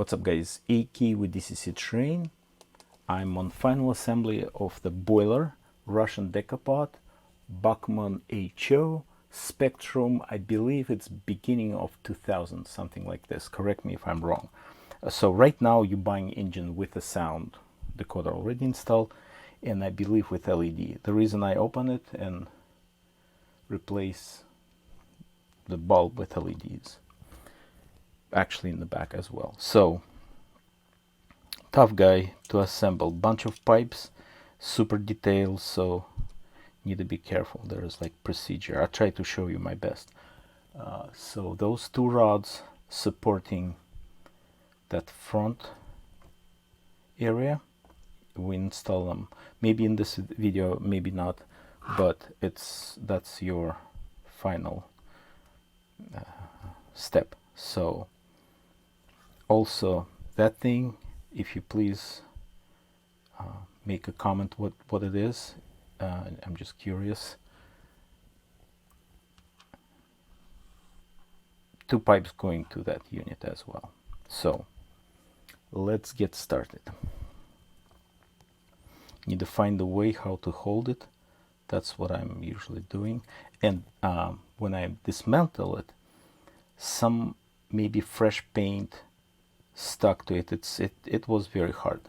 What's up guys, A key with DCC train. I'm on final assembly of the boiler, Russian Decapod, Bachmann HO, Spectrum, I believe it's beginning of 2000, something like this, correct me if I'm wrong. So right now you're buying engine with a sound decoder already installed, and I believe with LED. The reason I open it and replace the bulb with LEDs, actually in the back as well. So tough guy to assemble, bunch of pipes, super detailed, so need to be careful. There's like procedure. I'll try to show you my best. So those two rods supporting that front area, we install them maybe in this video, maybe not, but that's your final step. So also that thing, if you please make a comment what it is. I'm just curious. Two pipes going to that unit as well. So let's get started. Need to find a way how to hold it. That's what I'm usually doing. And when I dismantle it, some maybe fresh paint stuck to it. It was very hard.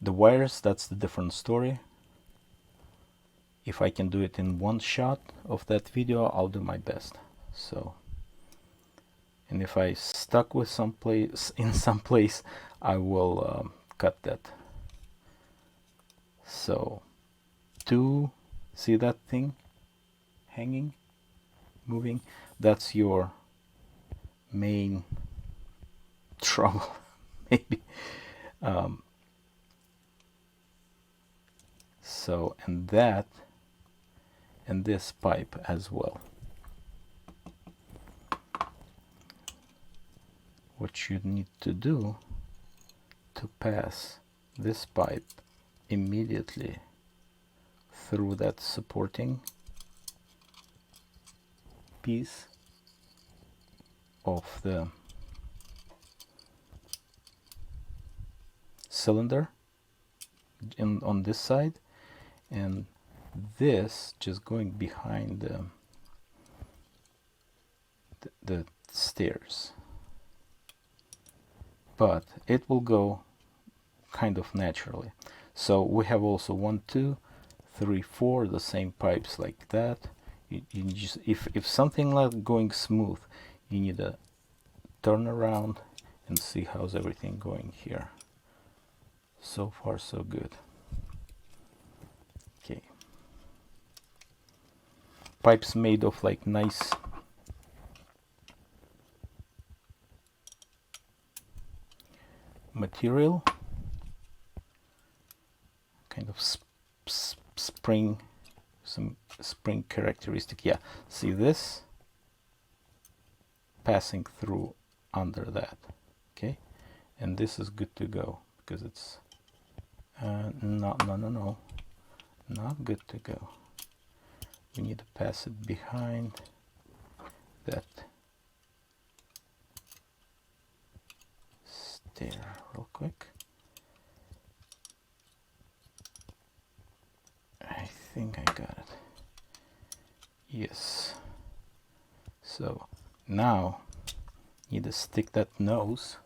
The wires, that's the different story. If I can do it in one shot of that video, I'll do my best. So, and if I stuck with some place I will cut that. So see that thing hanging, moving? That's your main trouble maybe. So, and that, and this pipe as well. What you need to do to pass this pipe immediately through that supporting piece of the cylinder on this side, and this just going behind the stairs, but it will go kind of naturally. So we have also 1, 2, 3, 4, the same pipes like that. You just, if something like going smooth, you need to turn around and see how's everything going here. So far so good. Okay, pipes made of like nice material, kind of spring, some spring characteristic. Yeah, see this passing through under that. Okay, and this is good to go because it's no, not good to go. We need to pass it behind that stair real quick. I think I got it. Yes. So now need to stick that nose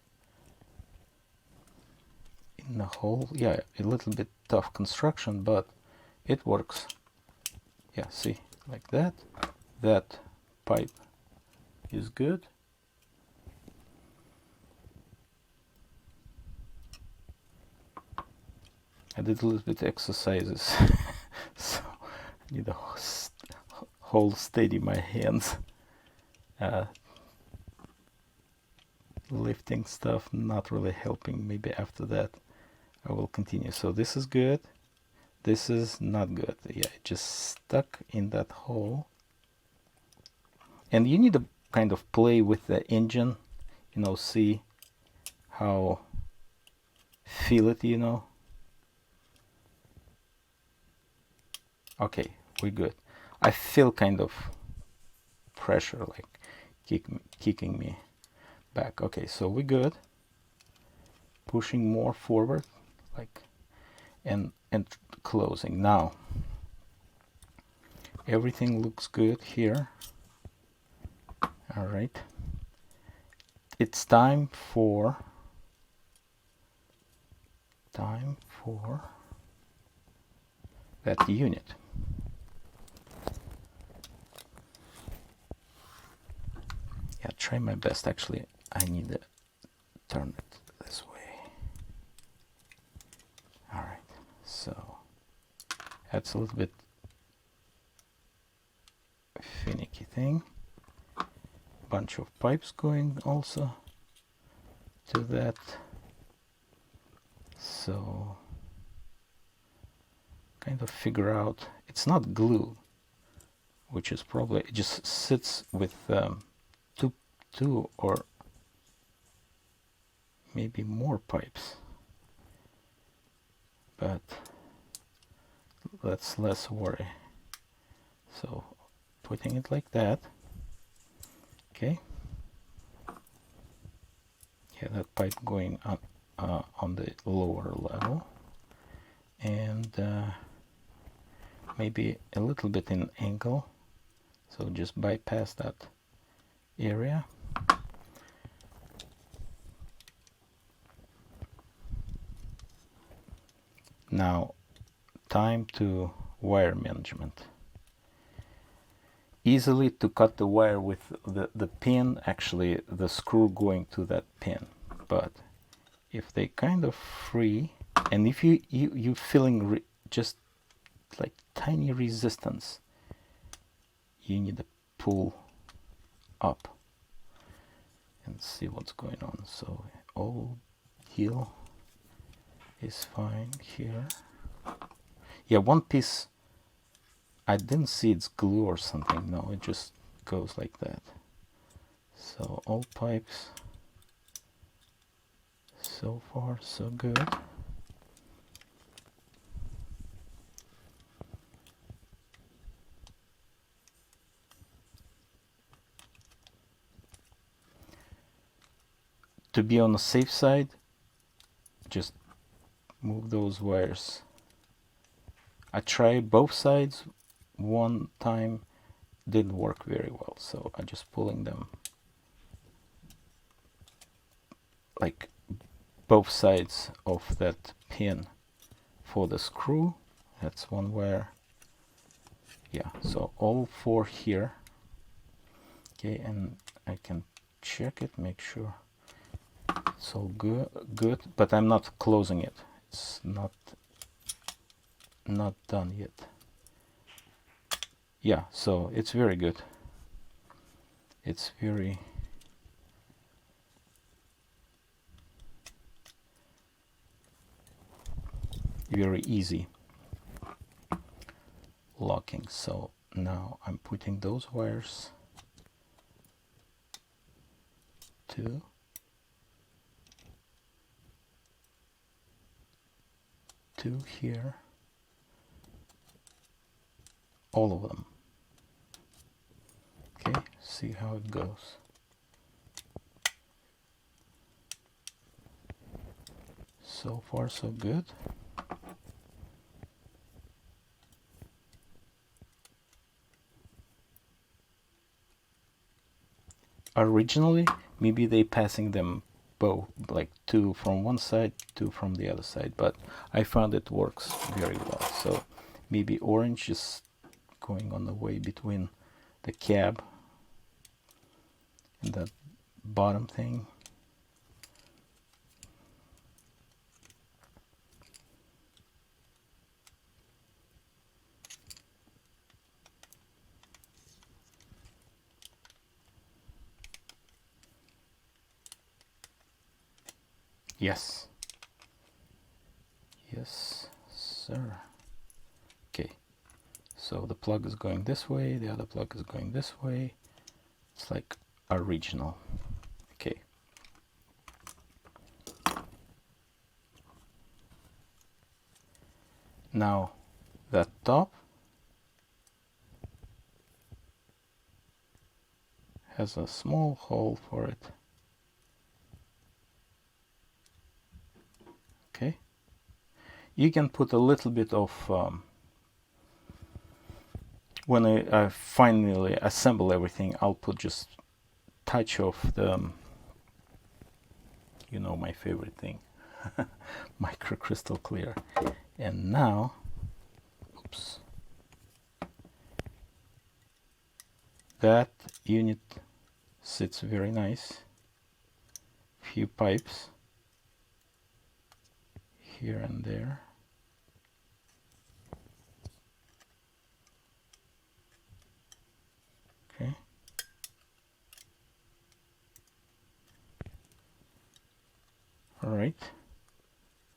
in the hole. Yeah, a little bit tough construction, but it works. Yeah, see, like that. That pipe is good. I did a little bit exercises, so I need to hold steady my hands. Lifting stuff not really helping. Maybe after that I will continue. So this is good, this is not good. Yeah, it just stuck in that hole, and you need to kind of play with the engine, you know, see how, feel it, you know. Okay, we're good. I feel kind of pressure like kicking me back. Okay, so we're good. pushing more forward, like, and closing. Now everything looks good here. All right, it's time for that unit. Yeah, try my best. Actually, I need to turn it this way. All right, so that's a little bit finicky thing. Bunch of pipes going also to that. So kind of figure out, it's not glue, which is probably, it just sits with two or maybe more pipes, but that's less worry. So putting it like that. Okay, yeah, that pipe going up on the lower level, and maybe a little bit in angle, so just bypass that area. Now time to wire management. Easily to cut the wire with the pin, actually the screw going to that pin, but if they kind of free, and if you feeling just like tiny resistance, you need to pull up and see what's going on. So all heel is fine here. Yeah, one piece I didn't see it's glue or something. No, it just goes like that. So all pipes, so far so good. To be on the safe side, just move those wires. I tried both sides one time, didn't work very well, so I'm just pulling them like both sides of that pin for the screw. That's one wire. Yeah, so all four here. Okay, and I can check it, make sure it's all good, but I'm not closing it. It's not done yet. Yeah, so it's very good. It's very easy locking. So now I'm putting those wires two, here, all of them. Okay, see how it goes. So far so good. Originally, maybe they passing them both, like two from one side, two from the other side, but I found it works very well. So maybe orange is going on the way between the cab and that bottom thing. Yes. Yes, sir. Okay. So the plug is going this way, the other plug is going this way. It's like original. Okay. Now that top has a small hole for it. Okay, you can put a little bit of when I finally assemble everything, I'll put just touch of the you know, my favorite thing, microcrystal clear. And now, oops, that unit sits very nice. Few pipes here and there. Okay. All right.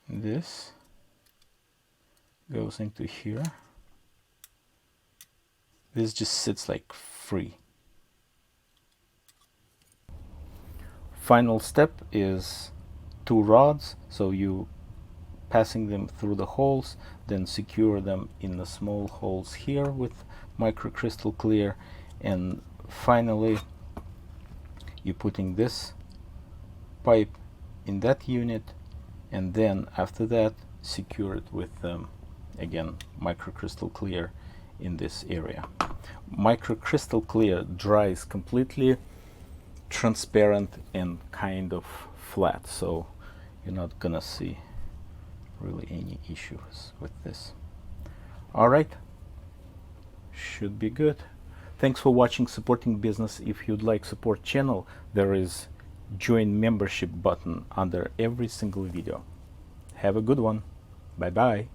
This goes into here. This just sits like free. Final step is 2 rods, so you passing them through the holes, then secure them in the small holes here with microcrystal clear, and finally you're putting this pipe in that unit, and then after that secure it with again microcrystal clear in this area. Microcrystal clear dries completely transparent and kind of flat, so you're not gonna see really any issues with this. All right, should be good. Thanks for watching Supporting Business. If you'd like support channel, there is join membership button under every single video. Have a good one. Bye bye.